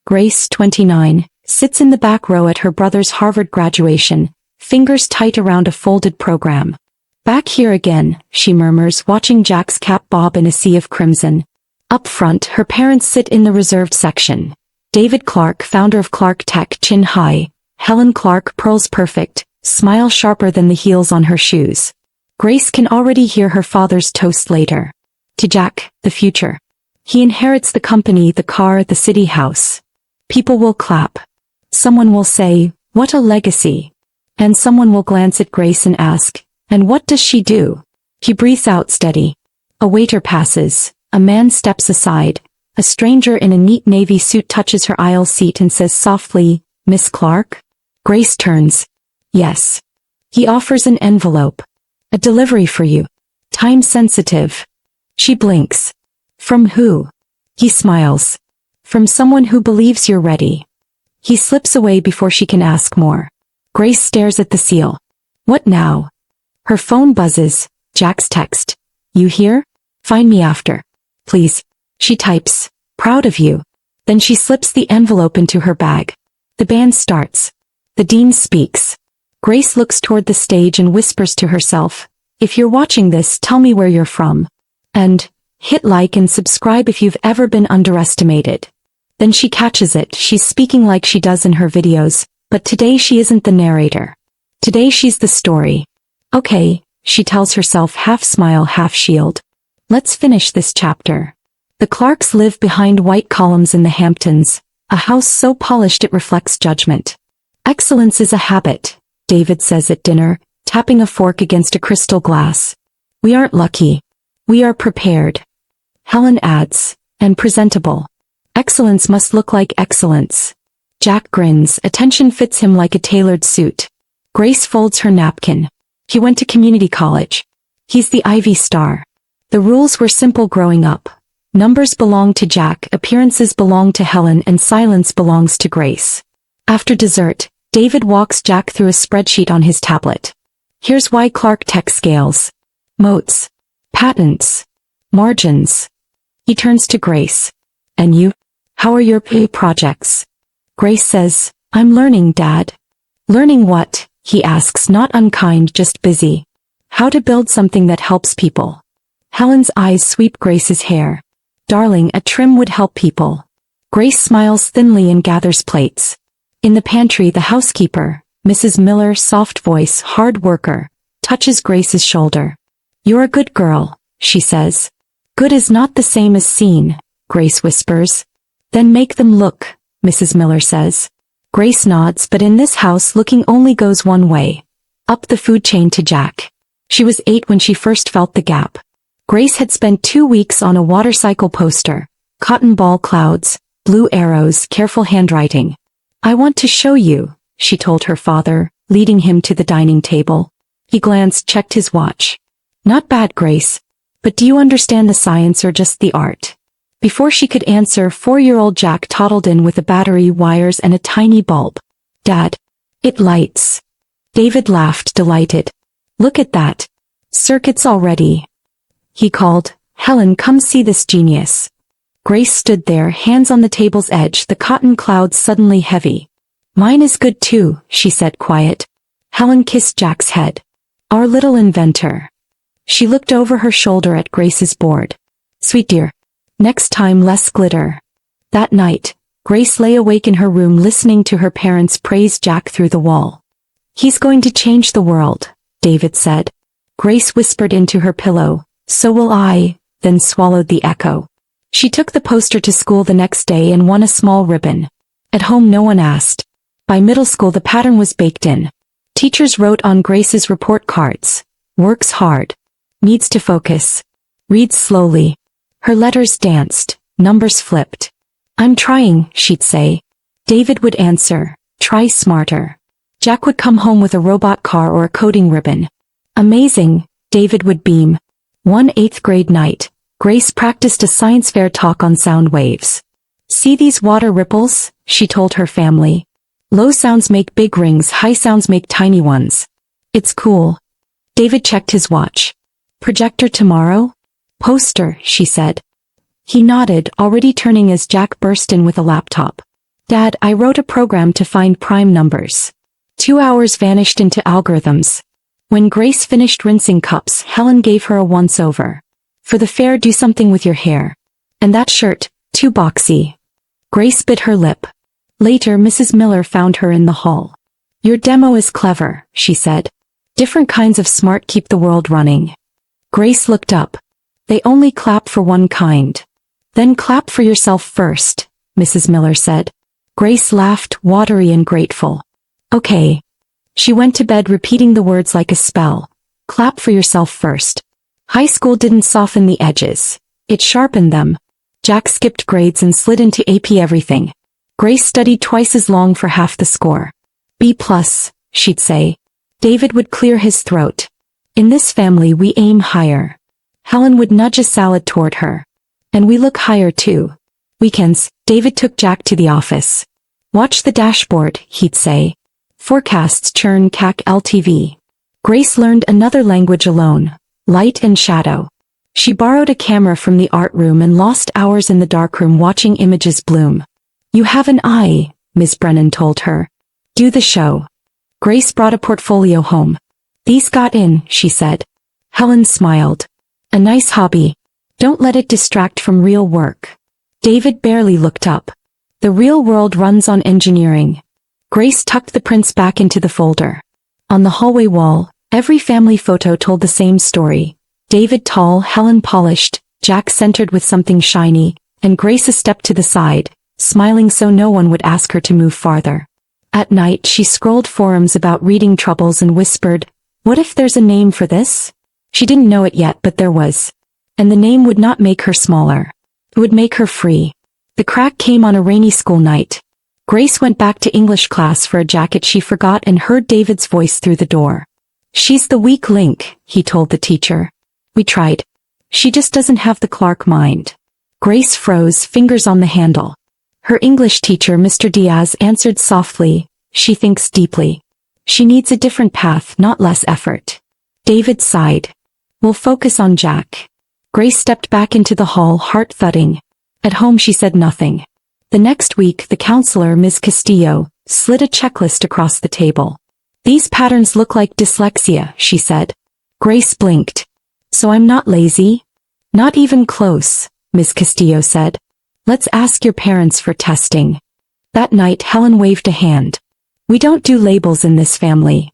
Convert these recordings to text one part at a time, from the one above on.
Grace, 29, sits in the back row at her brother's Harvard graduation, fingers tight around a folded program. Back here again, she murmurs, watching Jack's cap bob in a sea of crimson. Up front, her parents sit in the reserved section. David Clark, founder of Clark Tech, chin high. Helen Clark, pearls perfect, smile sharper than the heels on her shoes. Grace can already hear her father's toast later. To Jack, the future. He inherits the company, the car, the city house. People will clap. Someone will say, "What a legacy." And someone will glance at Grace and ask, "And what does she do?" He breathes out steady. A waiter passes. A man steps aside. A stranger in a neat navy suit touches her aisle seat and says softly, "Miss Clark?" Grace turns. "Yes." He offers an envelope. "A delivery for you. Time sensitive." She blinks. "From who?" He smiles. "From someone who believes you're ready." He slips away before she can ask more. Grace stares at the seal. What now? Her phone buzzes. Jack's text. "You here? Find me after. Please." She types, "Proud of you." Then she slips the envelope into her bag. The band starts. The dean speaks. Grace looks toward the stage and whispers to herself, "If you're watching this, tell me where you're from. And hit like and subscribe if you've ever been underestimated." Then she catches it. She's speaking like she does in her videos, but today she isn't the narrator. Today she's the story. "Okay," she tells herself, half smile, half shield. "Let's finish this chapter." The Clarks live behind white columns in the Hamptons, a house so polished it reflects judgment. "Excellence is a habit," David says at dinner, tapping a fork against a crystal glass. "We aren't lucky. We are prepared." Helen adds, "And presentable. Excellence must look like excellence." Jack grins. Attention fits him like a tailored suit. Grace folds her napkin. He went to community college. He's the Ivy star. The rules were simple growing up. Numbers belong to Jack, appearances belong to Helen, and silence belongs to Grace. After dessert, David walks Jack through a spreadsheet on his tablet. "Here's why Clark Tech scales. Moats. Patents. Margins." He turns to Grace. "And you? How are your projects?" Grace says, "I'm learning, Dad." "Learning what?" he asks, not unkind, just busy. "How to build something that helps people." Helen's eyes sweep Grace's hair. "Darling, a trim would help people." Grace smiles thinly and gathers plates. In the pantry, the housekeeper, Mrs. Miller, soft voice, hard worker, touches Grace's shoulder. "You're a good girl," she says. "Good is not the same as seen," Grace whispers. "Then make them look," Mrs. Miller says. Grace nods, but in this house looking only goes one way. Up the food chain to Jack. She was 8 when she first felt the gap. Grace had spent 2 weeks on a water cycle poster. Cotton ball clouds, blue arrows, careful handwriting. "I want to show you," she told her father, leading him to the dining table. He glanced, checked his watch. "Not bad, Grace. But do you understand the science or just the art?" Before she could answer, 4-year-old Jack toddled in with a battery, wires, and a tiny bulb. "Dad, it lights." David laughed, delighted. "Look at that. Circuits already." He called, "Helen, come see this genius." Grace stood there, hands on the table's edge, the cotton clouds suddenly heavy. "Mine is good too," she said, quiet. Helen kissed Jack's head. "Our little inventor." She looked over her shoulder at Grace's board. "Sweet dear. Next time less glitter." That night, Grace lay awake in her room listening to her parents praise Jack through the wall. "He's going to change the world," David said. Grace whispered into her pillow, "So will I," then swallowed the echo. She took the poster to school the next day and won a small ribbon. At home no one asked. By middle school the pattern was baked in. Teachers wrote on Grace's report cards. "Works hard. Needs to focus. Reads slowly." Her letters danced, numbers flipped. "I'm trying," she'd say. David would answer, "Try smarter." Jack would come home with a robot car or a coding ribbon. "Amazing," David would beam. One 8th grade night, Grace practiced a science fair talk on sound waves. "See these water ripples?" she told her family. "Low sounds make big rings, high sounds make tiny ones. It's cool." David checked his watch. "Projector tomorrow?" "Poster," she said. He nodded, already turning as Jack burst in with a laptop. Dad, I wrote a program to find prime numbers. 2 hours vanished into algorithms. When Grace finished rinsing cups, Helen gave her a once-over. For the fair, do something with your hair. And that shirt, too boxy. Grace bit her lip. Later, Mrs. Miller found her in the hall. Your demo is clever, she said. Different kinds of smart keep the world running. Grace looked up. They only clap for one kind. Then clap for yourself first, Mrs. Miller said. Grace laughed, watery and grateful. Okay. She went to bed repeating the words like a spell. Clap for yourself first. High school didn't soften the edges. It sharpened them. Jack skipped grades and slid into AP everything. Grace studied twice as long for half the score. B+, she'd say. David would clear his throat. In this family we aim higher. Helen would nudge a salad toward her. And we look higher too. Weekends, David took Jack to the office. Watch the dashboard, he'd say. Forecasts churn CAC LTV. Grace learned another language alone, light and shadow. She borrowed a camera from the art room and lost hours in the darkroom watching images bloom. You have an eye, Miss Brennan told her. Do the show. Grace brought a portfolio home. These got in, she said. Helen smiled. A nice hobby. Don't let it distract from real work. David barely looked up. The real world runs on engineering. Grace tucked the prints back into the folder. On the hallway wall, every family photo told the same story. David tall, Helen polished, Jack centered with something shiny, and Grace a step to the side, smiling so no one would ask her to move farther. At night she scrolled forums about reading troubles and whispered, what if there's a name for this? She didn't know it yet, but there was. And the name would not make her smaller. It would make her free. The crack came on a rainy school night. Grace went back to English class for a jacket she forgot and heard David's voice through the door. She's the weak link, he told the teacher. We tried. She just doesn't have the Clark mind. Grace froze, fingers on the handle. Her English teacher, Mr. Diaz, answered softly, she thinks deeply. She needs a different path, not less effort. David sighed. We'll focus on Jack. Grace stepped back into the hall, heart thudding. At home she said nothing. The next week, the counselor, Ms. Castillo, slid a checklist across the table. These patterns look like dyslexia, she said. Grace blinked. So I'm not lazy? Not even close, Ms. Castillo said. Let's ask your parents for testing. That night Helen waved a hand. We don't do labels in this family.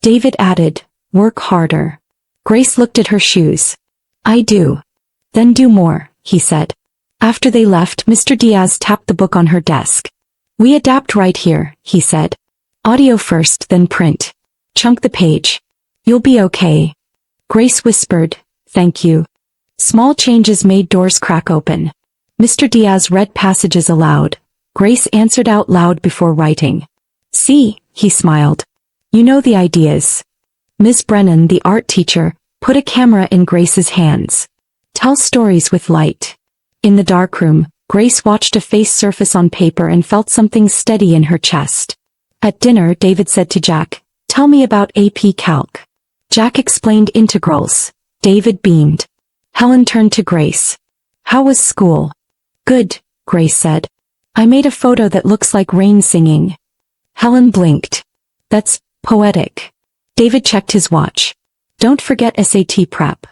David added, work harder. Grace looked at her shoes. I do. Then do more, he said. After they left, Mr. Diaz tapped the book on her desk. We adapt right here, he said. Audio first, then print. Chunk the page. You'll be okay. Grace whispered, thank you. Small changes made doors crack open. Mr. Diaz read passages aloud. Grace answered out loud before writing. See, he smiled. You know the ideas. Miss Brennan, the art teacher, put a camera in Grace's hands. Tell stories with light. In the darkroom, Grace watched a face surface on paper and felt something steady in her chest. At dinner, David said to Jack, tell me about AP Calc. Jack explained integrals. David beamed. Helen turned to Grace. How was school? Good, Grace said. I made a photo that looks like rain singing. Helen blinked. That's poetic. David checked his watch. Don't forget SAT prep.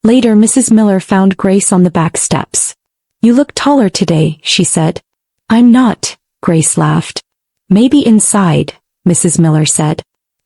Later, Mrs. Miller found Grace on the back steps. You look taller today, she said. I'm not, Grace laughed. Maybe inside, Mrs. Miller said.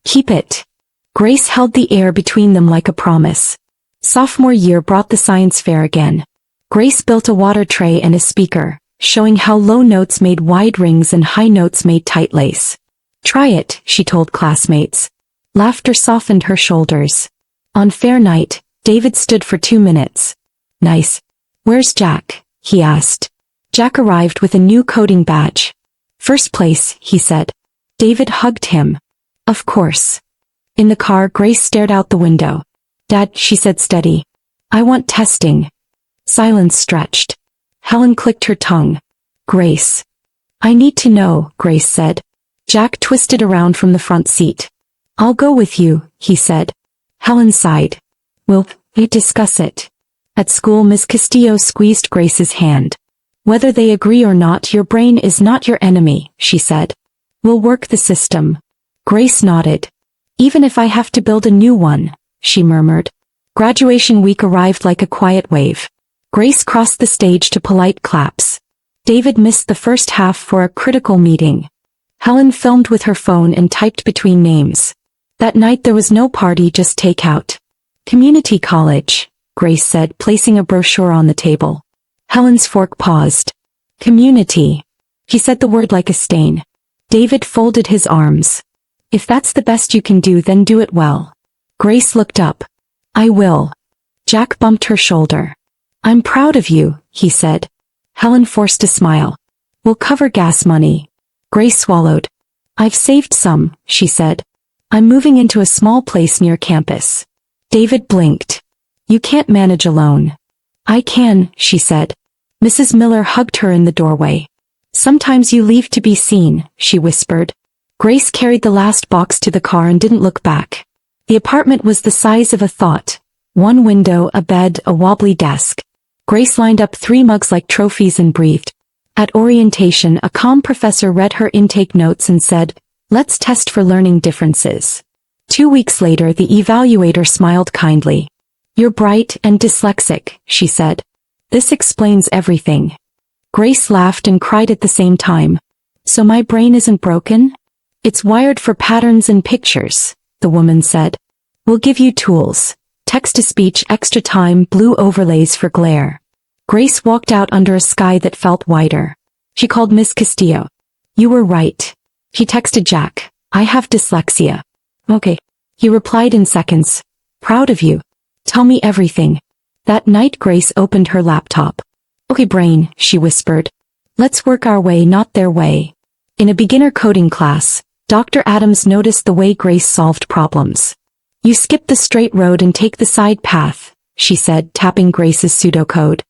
Keep it. Grace held the air between them like a promise. Sophomore year brought the science fair again. Grace built a water tray and a speaker, showing how low notes made wide rings and high notes made tight lace. Try it, she told classmates. Laughter softened her shoulders. On fair night, David stood for 2 minutes. Nice. Where's Jack? He asked. Jack arrived with a new coding badge. First place, he said. David hugged him. Of course. In the car, Grace stared out the window. Dad, she said steady. I want testing. Silence stretched. Helen clicked her tongue. Grace. I need to know, Grace said. Jack twisted around from the front seat. I'll go with you, he said. Helen sighed. Will we discuss it? At school, Miss Castillo squeezed Grace's hand. Whether they agree or not, your brain is not your enemy, she said. We'll work the system. Grace nodded. Even if I have to build a new one, she murmured. Graduation week arrived like a quiet wave. Grace crossed the stage to polite claps. David missed the first half for a critical meeting. Helen filmed with her phone and typed between names. That night there was no party, just takeout. Community college, Grace said, placing a brochure on the table. Helen's fork paused. Community. He said the word like a stain. David folded his arms. If that's the best you can do, then do it well. Grace looked up. I will. Jack bumped her shoulder. I'm proud of you, he said. Helen forced a smile. We'll cover gas money. Grace swallowed. I've saved some, she said. I'm moving into a small place near campus. David blinked. You can't manage alone. I can, she said. Mrs. Miller hugged her in the doorway. Sometimes you leave to be seen, she whispered. Grace carried the last box to the car and didn't look back. The apartment was the size of a thought. One window, a bed, a wobbly desk. Grace lined up 3 mugs like trophies and breathed. At orientation, a calm professor read her intake notes and said, let's test for learning differences. 2 weeks later, the evaluator smiled kindly. You're bright and dyslexic, she said. This explains everything. Grace laughed and cried at the same time. So my brain isn't broken? It's wired for patterns and pictures, the woman said. We'll give you tools. Text-to-speech, extra time, blue overlays for glare. Grace walked out under a sky that felt wider. She called Miss Castillo. You were right. She texted Jack. I have dyslexia. Okay. He replied in seconds. Proud of you. Tell me everything. That night Grace opened her laptop. Okay brain, she whispered. Let's work our way, not their way. In a beginner coding class, Dr. Adams noticed the way Grace solved problems. You skip the straight road and take the side path, she said, tapping Grace's pseudocode.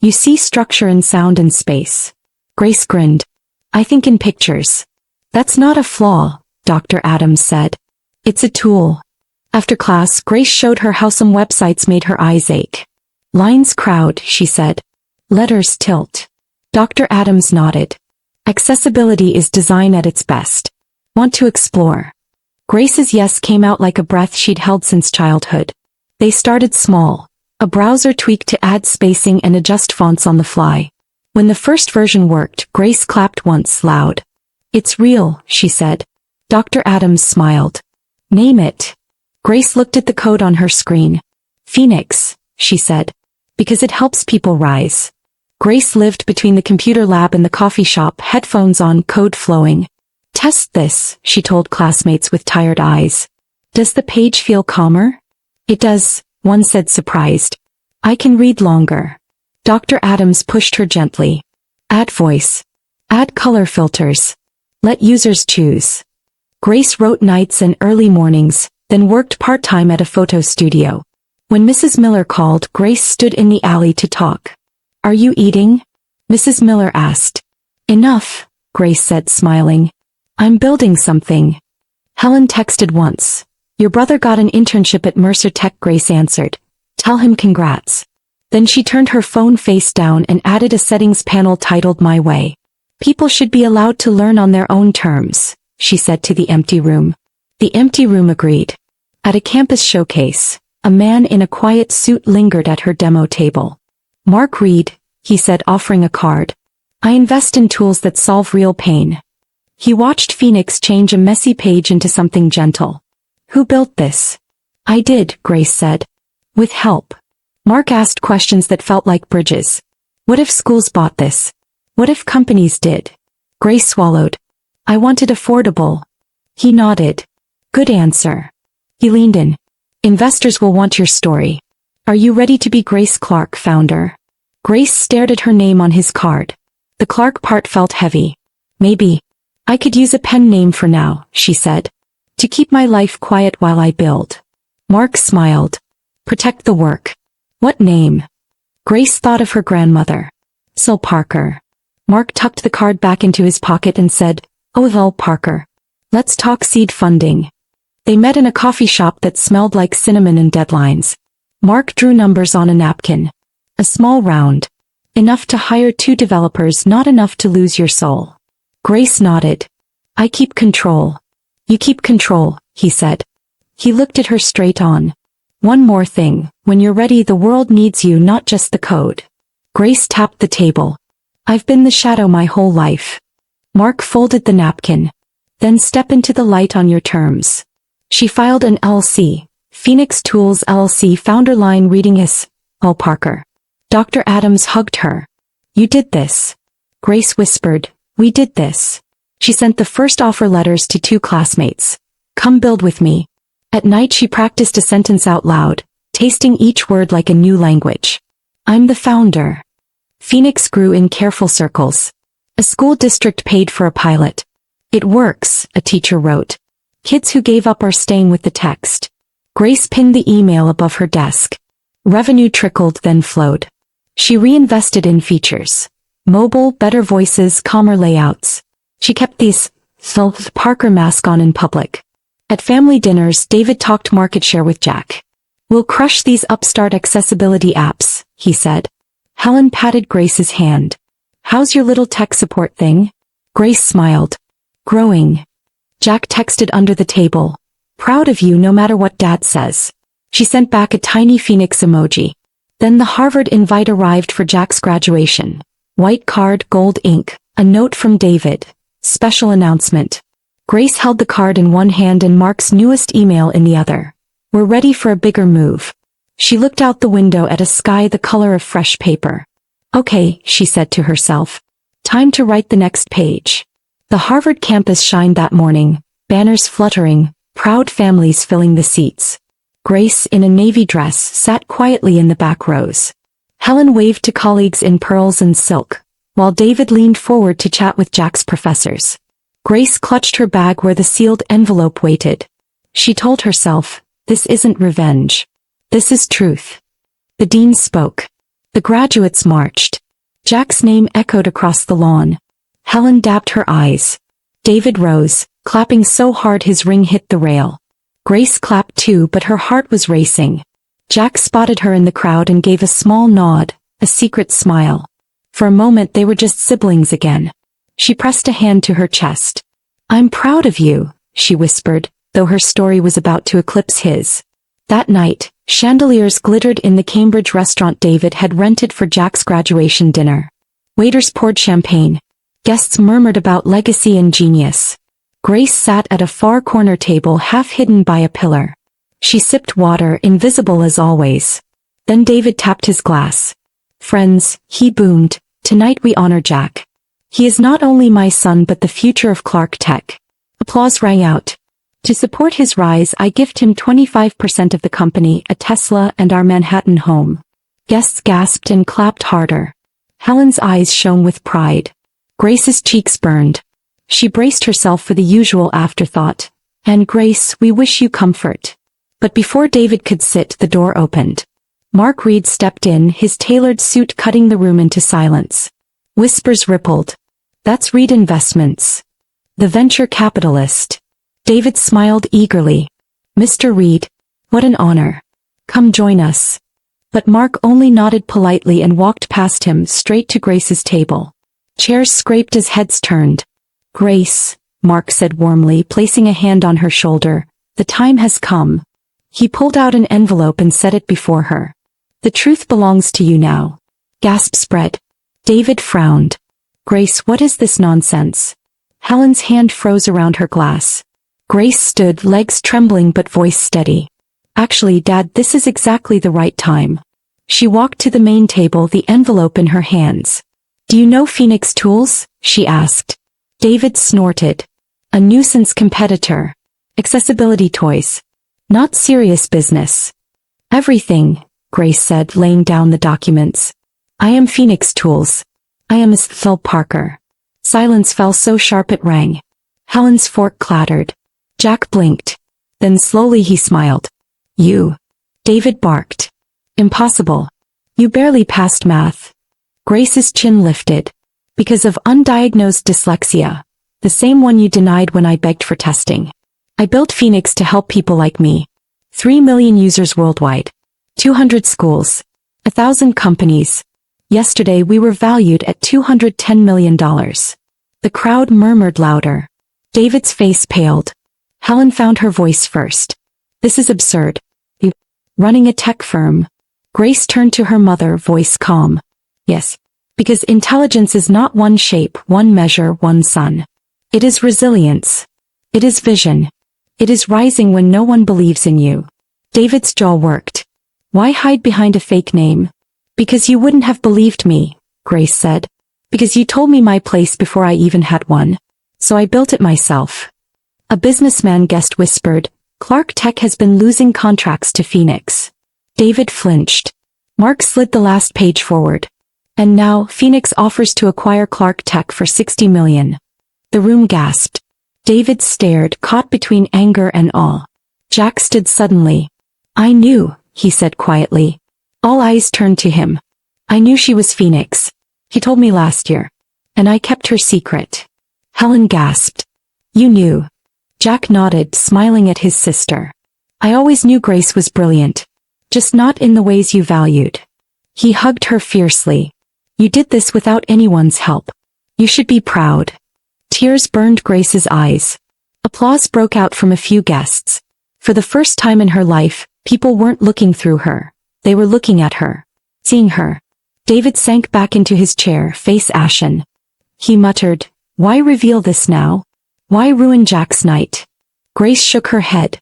You see structure in sound and space. Grace grinned. I think in pictures. That's not a flaw, Dr. Adams said. It's a tool. After class, Grace showed her how some websites made her eyes ache. Lines crowd, she said. Letters tilt. Dr. Adams nodded. Accessibility is design at its best. Want to explore? Grace's yes came out like a breath she'd held since childhood. They started small. A browser tweak to add spacing and adjust fonts on the fly. When the first version worked, Grace clapped once loud. It's real, she said. Dr. Adams smiled. Name it. Grace looked at the code on her screen. Phoenix, she said. Because it helps people rise. Grace lived between the computer lab and the coffee shop, headphones on, code flowing. Test this, she told classmates with tired eyes. Does the page feel calmer? It does, one said surprised. I can read longer. Dr. Adams pushed her gently. Add voice. Add color filters. Let users choose. Grace wrote nights and early mornings, then worked part-time at a photo studio. When Mrs. Miller called, Grace stood in the alley to talk. Are you eating? Mrs. Miller asked. Enough, Grace said, smiling. I'm building something. Helen texted once. Your brother got an internship at Mercer Tech, Grace answered. Tell him congrats. Then she turned her phone face down and added a settings panel titled My Way. People should be allowed to learn on their own terms, she said to the empty room. The empty room agreed. At a campus showcase, a man in a quiet suit lingered at her demo table. Mark Reed, he said, offering a card. I invest in tools that solve real pain. He watched Phoenix change a messy page into something gentle. Who built this? I did, Grace said. With help. Mark asked questions that felt like bridges. What if schools bought this? What if companies did? Grace swallowed. I wanted affordable. He nodded. Good answer. He leaned in. Investors will want your story. Are you ready to be Grace Clark, founder? Grace stared at her name on his card. The Clark part felt heavy. Maybe. I could use a pen name for now, she said. To keep my life quiet while I build. Mark smiled. Protect the work. What name? Grace thought of her grandmother. Sil Parker. Mark tucked the card back into his pocket and said, Oh, Val Parker. Let's talk seed funding. They met in a coffee shop that smelled like cinnamon and deadlines. Mark drew numbers on a napkin. A small round. Enough to hire 2 developers, not enough to lose your soul. Grace nodded. I keep control. You keep control, he said. He looked at her straight on. One more thing, when you're ready the world needs you, not just the code. Grace tapped the table. I've been the shadow my whole life. Mark folded the napkin. Then step into the light on your terms. She filed an LLC, Phoenix Tools LLC founder line reading his, Oh Parker. Dr. Adams hugged her. You did this. Grace whispered, we did this. She sent the first offer letters to 2 classmates. Come build with me. At night she practiced a sentence out loud, tasting each word like a new language. I'm the founder. Phoenix grew in careful circles. A school district paid for a pilot. It works, a teacher wrote. Kids who gave up are staying with the text. Grace pinned the email above her desk. Revenue trickled then flowed. She reinvested in features. Mobile, better voices, calmer layouts. She kept these Parker mask on in public. At family dinners, David talked market share with Jack. We'll crush these upstart accessibility apps, he said. Helen patted Grace's hand. How's your little tech support thing? Grace smiled. Growing. Jack texted under the table. Proud of you no matter what Dad says. She sent back a tiny phoenix emoji. Then the Harvard invite arrived for Jack's graduation. White card, gold ink, a note from David. Special announcement. Grace held the card in one hand and Mark's newest email in the other. We're ready for a bigger move. She looked out the window at a sky the color of fresh paper. Okay, she said to herself. Time to write the next page. The Harvard campus shined that morning, banners fluttering, proud families filling the seats. Grace, in a navy dress, sat quietly in the back rows. Helen waved to colleagues in pearls and silk, while David leaned forward to chat with Jack's professors. Grace clutched her bag where the sealed envelope waited. She told herself, this isn't revenge. This is truth. The dean spoke. The graduates marched. Jack's name echoed across the lawn. Helen dabbed her eyes. David rose, clapping so hard his ring hit the rail. Grace clapped too, but her heart was racing. Jack spotted her in the crowd and gave a small nod, a secret smile. For a moment they were just siblings again. She pressed a hand to her chest. I'm proud of you, she whispered, though her story was about to eclipse his. That night, chandeliers glittered in the Cambridge restaurant David had rented for Jack's graduation dinner. Waiters poured champagne. Guests murmured about legacy and genius. Grace sat at a far corner table half hidden by a pillar. She sipped water, invisible as always. Then David tapped his glass. Friends, he boomed, tonight we honor Jack. He is not only my son but the future of Clark Tech. Applause rang out. To support his rise I gift him 25% of the company, a Tesla and our Manhattan home. Guests gasped and clapped harder. Helen's eyes shone with pride. Grace's cheeks burned. She braced herself for the usual afterthought. And Grace, we wish you comfort. But before David could sit, the door opened. Mark Reed stepped in, his tailored suit cutting the room into silence. Whispers rippled. That's Reed Investments. The venture capitalist. David smiled eagerly. Mr. Reed, what an honor. Come join us. But Mark only nodded politely and walked past him straight to Grace's table. Chairs scraped as heads turned. Grace, Mark said warmly, placing a hand on her shoulder, the time has come. He pulled out an envelope and set it before her. The truth belongs to you now. Gasp spread. David frowned. Grace, what is this nonsense? Helen's hand froze around her glass. Grace stood, legs trembling but voice steady. Actually, Dad, this is exactly the right time. She walked to the main table, the envelope in her hands. Do you know Phoenix Tools? She asked. David snorted. A nuisance competitor. Accessibility toys. Not serious business. Everything, Grace said, laying down the documents. I am Phoenix Tools. I am Phil Parker. Silence fell so sharp it rang. Helen's fork clattered. Jack blinked. Then slowly he smiled. You. David barked. Impossible. You barely passed math. Grace's chin lifted. Because of undiagnosed dyslexia. The same one you denied when I begged for testing. I built Phoenix to help people like me. 3 million users worldwide. 200 schools. 1,000 companies. Yesterday we were valued at $210 million. The crowd murmured louder. David's face paled. Helen found her voice first. This is absurd. You running a tech firm? Grace turned to her mother, voice calm. Yes. Because intelligence is not one shape, one measure, one sun. It is resilience. It is vision. It is rising when no one believes in you. David's jaw worked. Why hide behind a fake name? Because you wouldn't have believed me, Grace said. Because you told me my place before I even had one. So I built it myself. A businessman guest whispered, Clark Tech has been losing contracts to Phoenix. David flinched. Mark slid the last page forward. And now, Phoenix offers to acquire Clark Tech for $60 million. The room gasped. David stared, caught between anger and awe. Jack stood suddenly. I knew, he said quietly. All eyes turned to him. I knew she was Phoenix. He told me last year. And I kept her secret. Helen gasped. You knew. Jack nodded, smiling at his sister. I always knew Grace was brilliant. Just not in the ways you valued. He hugged her fiercely. You did this without anyone's help. You should be proud. Tears burned Grace's eyes. Applause broke out from a few guests. For the first time in her life, people weren't looking through her. They were looking at her. Seeing her. David sank back into his chair, face ashen. He muttered, Why reveal this now? Why ruin Jack's night? Grace shook her head.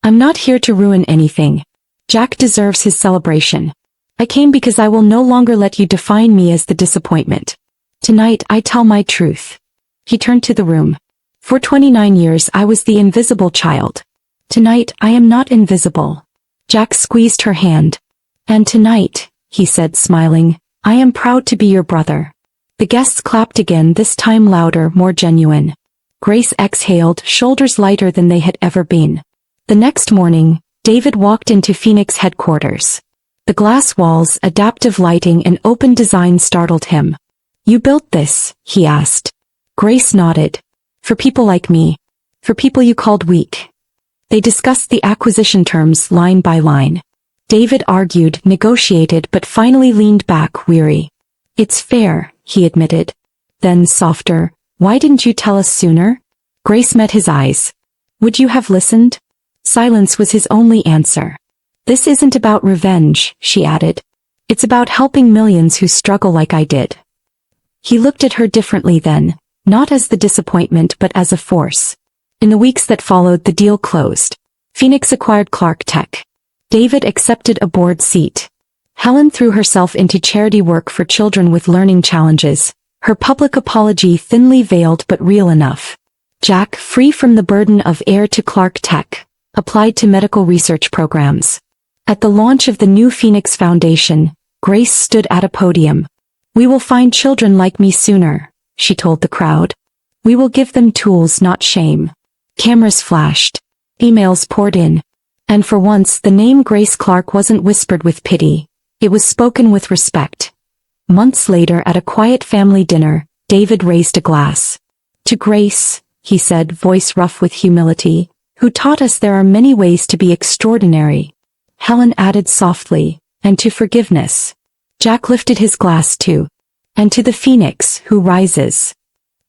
I'm not here to ruin anything. Jack deserves his celebration. I came because I will no longer let you define me as the disappointment. Tonight I tell my truth. He turned to the room. For 29 years I was the invisible child. Tonight I am not invisible. Jack squeezed her hand. And tonight, he said smiling, I am proud to be your brother. The guests clapped again, this time louder, more genuine. Grace exhaled, shoulders lighter than they had ever been. The next morning, David walked into Phoenix headquarters. The glass walls, adaptive lighting and open design startled him. You built this, he asked. Grace nodded. For people like me. For people you called weak. They discussed the acquisition terms line by line. David argued, negotiated, but finally leaned back, weary. It's fair, he admitted. Then softer, why didn't you tell us sooner? Grace met his eyes. Would you have listened? Silence was his only answer. This isn't about revenge, she added. It's about helping millions who struggle like I did. He looked at her differently then, not as the disappointment but as a force. In the weeks that followed, the deal closed. Phoenix acquired Clark Tech. David accepted a board seat. Helen threw herself into charity work for children with learning challenges, her public apology thinly veiled but real enough. Jack, free from the burden of heir to Clark Tech, applied to medical research programs. At the launch of the new Phoenix Foundation, Grace stood at a podium. We will find children like me sooner, she told the crowd. We will give them tools, not shame. Cameras flashed. Emails poured in. And for once the name Grace Clark wasn't whispered with pity. It was spoken with respect. Months later at a quiet family dinner, David raised a glass. To Grace, he said, voice rough with humility, who taught us there are many ways to be extraordinary. Helen added softly, and to forgiveness. Jack lifted his glass too. And to the Phoenix, who rises.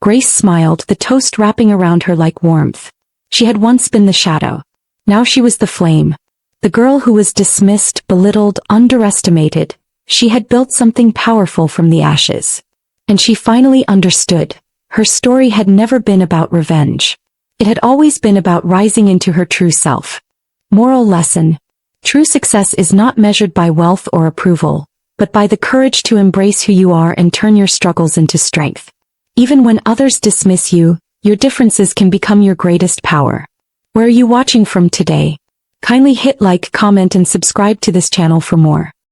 Grace smiled, the toast wrapping around her like warmth. She had once been the shadow. Now she was the flame. The girl who was dismissed, belittled, underestimated. She had built something powerful from the ashes. And she finally understood. Her story had never been about revenge. It had always been about rising into her true self. Moral lesson. True success is not measured by wealth or approval, but by the courage to embrace who you are and turn your struggles into strength. Even when others dismiss you, your differences can become your greatest power. Where are you watching from today? Kindly hit like, comment and subscribe to this channel for more.